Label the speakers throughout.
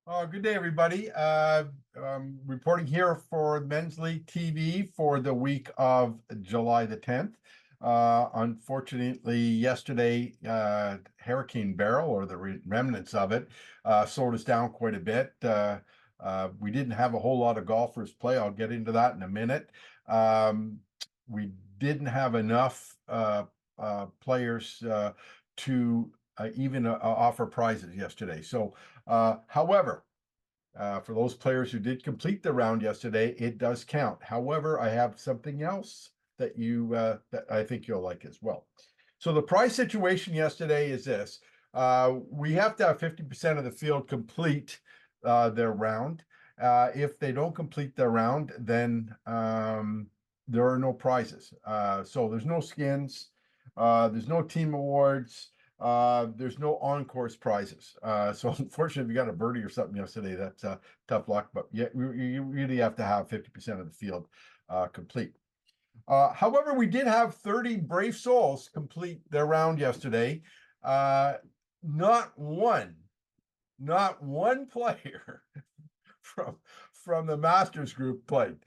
Speaker 1: Good day, everybody. Reporting here for Men's League TV for the week of July the 10th. Unfortunately, yesterday, Hurricane Beryl, or the remnants of it, slowed us down quite a bit. We didn't have a whole lot of golfers play. I'll get into that in a minute. We didn't have enough players to even offer prizes yesterday. However, for those players who did complete the round yesterday, it does count. However, I have something else that I think you'll like as well. So the prize situation yesterday is this: we have to have 50% of the field complete their round. If they don't complete their round, then there are no prizes. So there's no skins, there's no team awards. There's no on-course prizes. So unfortunately, if you got a birdie or something yesterday, that's tough luck. But yeah, you really have to have 50% of the field complete. However, we did have 30 brave souls complete their round yesterday. Not one, not one player from from the Masters group played.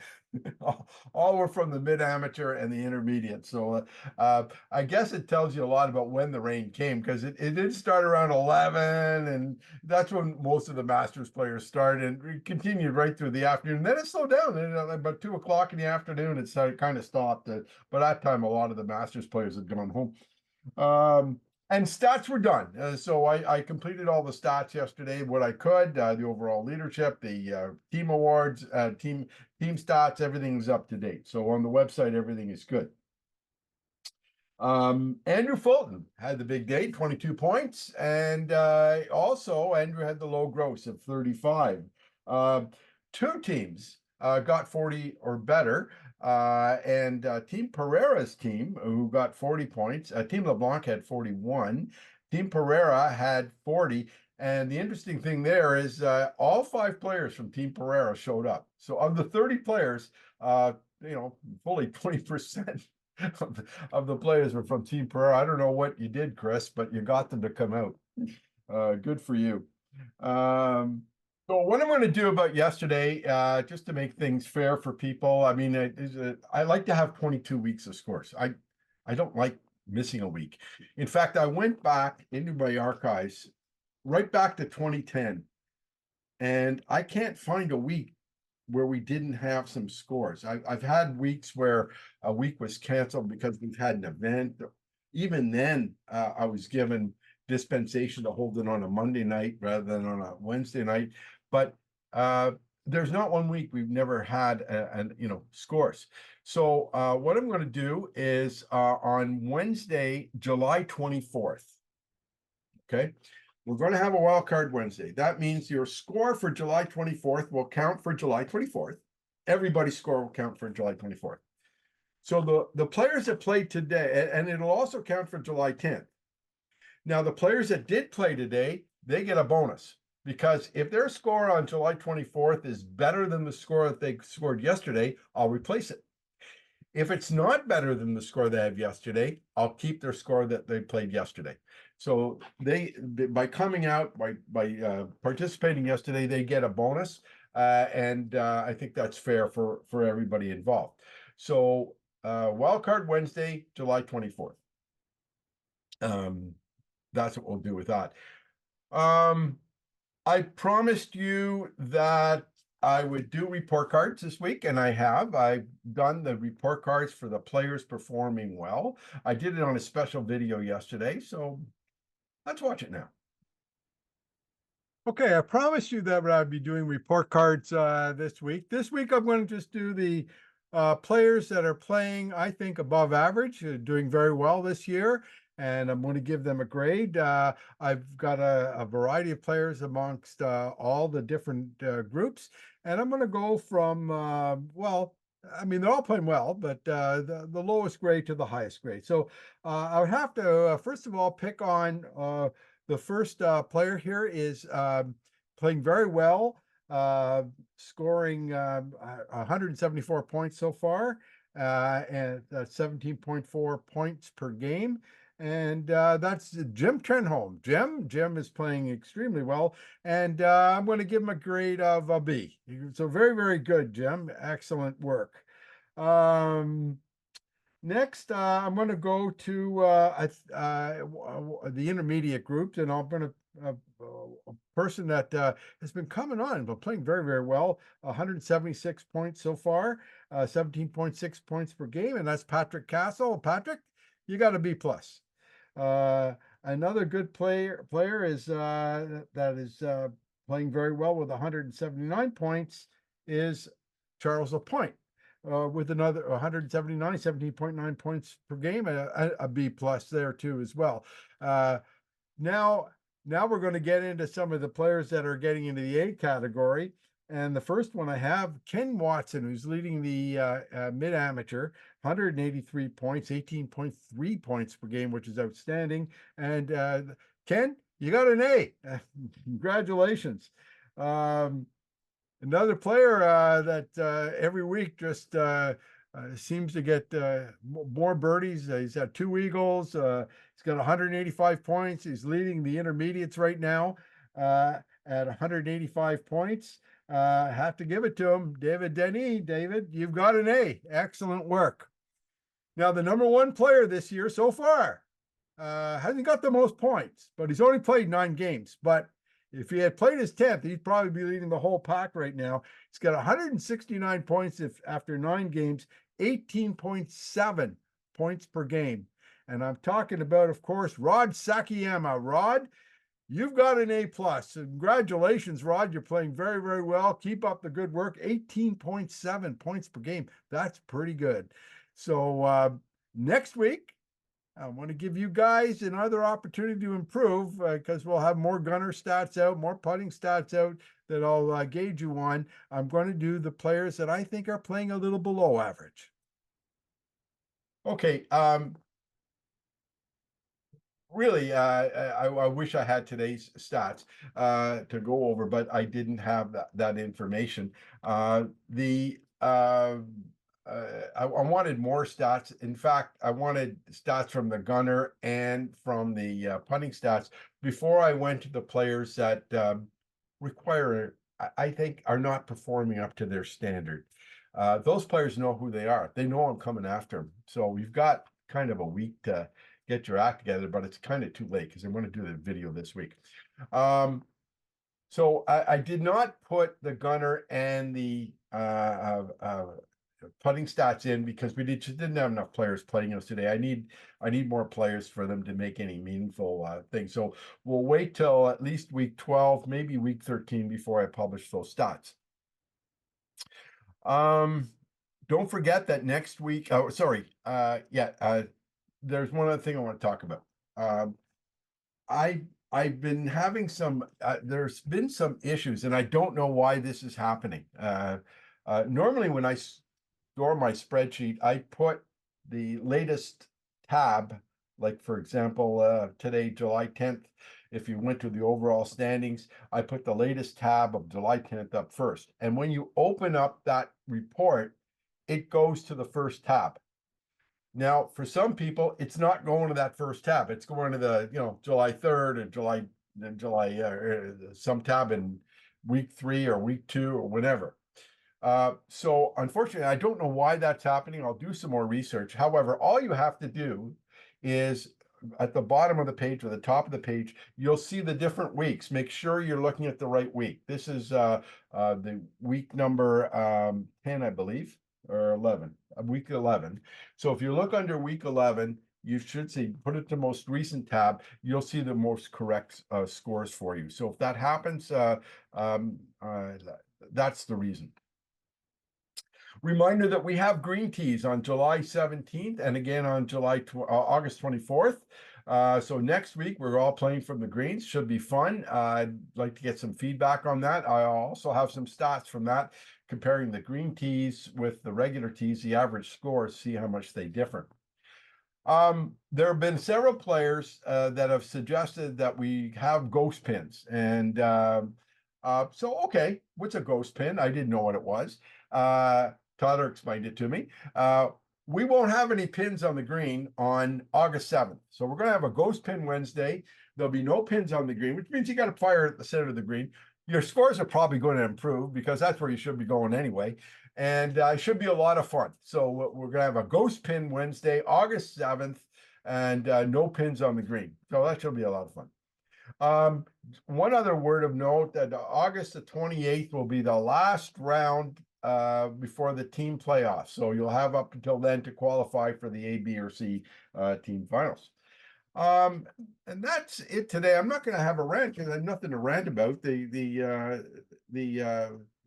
Speaker 1: All were from the mid-amateur and the intermediate. So I guess it tells you a lot about when the rain came, because it did start around 11, and that's when most of the Masters players started, and it continued right through the afternoon. Then it slowed down. And about 2 o'clock in the afternoon, it kind of stopped. But that time, a lot of the Masters players had gone home. And stats were done. So I completed all the stats yesterday, what I could, the overall leadership, the team awards, team stats, everything's up to date. So on the website, everything is good. Andrew Fulton had the big day, 22 points. And also Andrew had the low gross of 35. Two teams got 40 or better. And Team Pereira's team, who got 40 points, Team LeBlanc had 41. Team Pereira had 40. And the interesting thing there is all 5 players from Team Pereira showed up. So of the 30 players, fully 20% of the players were from Team Pereira. I don't know what you did, Chris, but you got them to come out. Good for you. So what I'm going to do about yesterday, just to make things fair for people, I mean, I like to have 22 weeks of scores. I don't like missing a week. In fact, I went back into my archives right back to 2010, and I can't find a week where we didn't have some scores. I've had weeks where a week was canceled because we've had an event. Even then, I was given dispensation to hold it on a Monday night rather than on a Wednesday night. But there's not one week we've never had scores. So what I'm going to do is on Wednesday, July 24th. Okay. We're going to have a Wildcard Wednesday. That means your score for July 24th will count for July 24th. Everybody's score will count for July 24th. So the players that played today, and it'll also count for July 10th. Now, the players that did play today, they get a bonus, because if their score on July 24th is better than the score that they scored yesterday, I'll replace it. If it's not better than the score they have yesterday, I'll keep their score that they played yesterday. So by coming out, by participating yesterday, they get a bonus, and I think that's fair for everybody involved. So Wildcard Wednesday, July 24th. That's what we'll do with that. I promised you that I would do report cards this week, and I have. I've done the report cards for the players performing well. I did it on a special video yesterday, so let's watch it now. Okay, I promised you that I'd be doing report cards this week. This week, I'm going to just do the players that are playing, I think, above average, doing very well this year, and I'm going to give them a grade. I've got a variety of players amongst all the different groups, and I'm going to go from, I mean, they're all playing well, but the lowest grade to the highest grade. So I would have to, first of all, pick on the first player here is playing very well, scoring 174 points so far, and 17.4 points per game. And that's Jim Trenholm. Jim is playing extremely well, and I'm going to give him a grade of a B. So very, very good, Jim. Excellent work. Um, Next, I'm going to go to the intermediate groups, and I'm going to a person that has been coming on but playing very, very well. 176 points so far, 17.6 points per game, and that's Patrick Castle. Patrick, you got a B plus. Another good player is that is playing very well with 179 points is Charles Lapointe with another 179, 17.9 points per game, a B plus there too as well. Now we're going to get into some of the players that are getting into the A category. And the first one I have, Ken Watson, who's leading the mid-amateur, 183 points, 18.3 points per game, which is outstanding. And Ken, you got an A. Congratulations. Another player that every week just seems to get more birdies. He's had 2 eagles. He's got 185 points. He's leading the intermediates right now at 185 points. Have to give it to him. David Denny. David, you've got an A. Excellent work. Now, the number 1 player this year so far hasn't got the most points, but he's only played 9 games. But if he had played his 10th, he'd probably be leading the whole pack right now. He's got 169 points after 9 games, 18.7 points per game. And I'm talking about, of course, Rod Sakiyama. Rod, you've got an A plus. Congratulations, Rod. You're playing very, very well. Keep up the good work. 18.7 points per game. That's pretty good. So next week, I want to give you guys another opportunity to improve because we'll have more gunner stats out, more putting stats out that I'll gauge you on. I'm going to do the players that I think are playing a little below average. Okay. Really, I wish I had today's stats to go over, but I didn't have that information. I wanted more stats. In fact, I wanted stats from the gunner and from the punting stats before I went to the players that require, I think, are not performing up to their standard. Those players know who they are. They know I'm coming after them. So we've got kind of a week to get your act together, but it's kind of too late because I want to do the video this week. So I did not put the gunner and the putting stats in because we just didn't have enough players playing us today. I need more players for them to make any meaningful thing. So we'll wait till at least week 12, maybe week 13 before I publish those stats. Don't forget that next week. Oh, sorry. There's one other thing I want to talk about. I've been having some. There's been some issues, and I don't know why this is happening. Normally, when I store my spreadsheet, I put the latest tab. Like for example, today, July 10th. If you went to the overall standings, I put the latest tab of July 10th up first. And when you open up that report, it goes to the first tab. Now, for some people, it's not going to that first tab. It's going to the, July 3rd and July, some tab in week 3 or week 2 or whatever. So unfortunately, I don't know why that's happening. I'll do some more research. However, all you have to do is at the bottom of the page or the top of the page, you'll see the different weeks. Make sure you're looking at the right week. This is the week number 10, I believe, or 11, week 11. So if you look under week 11, you should see, put it to most recent tab, you'll see the most correct scores for you. So if that happens, that's the reason. Reminder that we have green teas on July 17th and again on August 24th. So next week, we're all playing from the greens. Should be fun. I'd like to get some feedback on that. I also have some stats from that, comparing the green teas with the regular teas, the average scores, see how much they differ. There have been several players that have suggested that we have ghost pins. And so, okay, what's a ghost pin? I didn't know what it was. Tyler explained it to me. we won't have any pins on the green on August 7th. So we're going to have a ghost pin Wednesday. There'll be no pins on the green, which means you got to fire at the center of the green. Your scores are probably going to improve because that's where you should be going anyway. And it should be a lot of fun. So we're going to have a ghost pin Wednesday, August 7th, and no pins on the green. So that should be a lot of fun. One other word of note that August the 28th will be the last round before the team playoffs. So you'll have up until then to qualify for the A, B, or C team finals. And that's it today. I'm not going to have a rant because I have nothing to rant about. The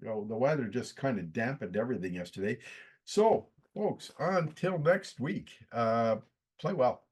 Speaker 1: weather just kind of dampened everything yesterday. So, folks, until next week, play well.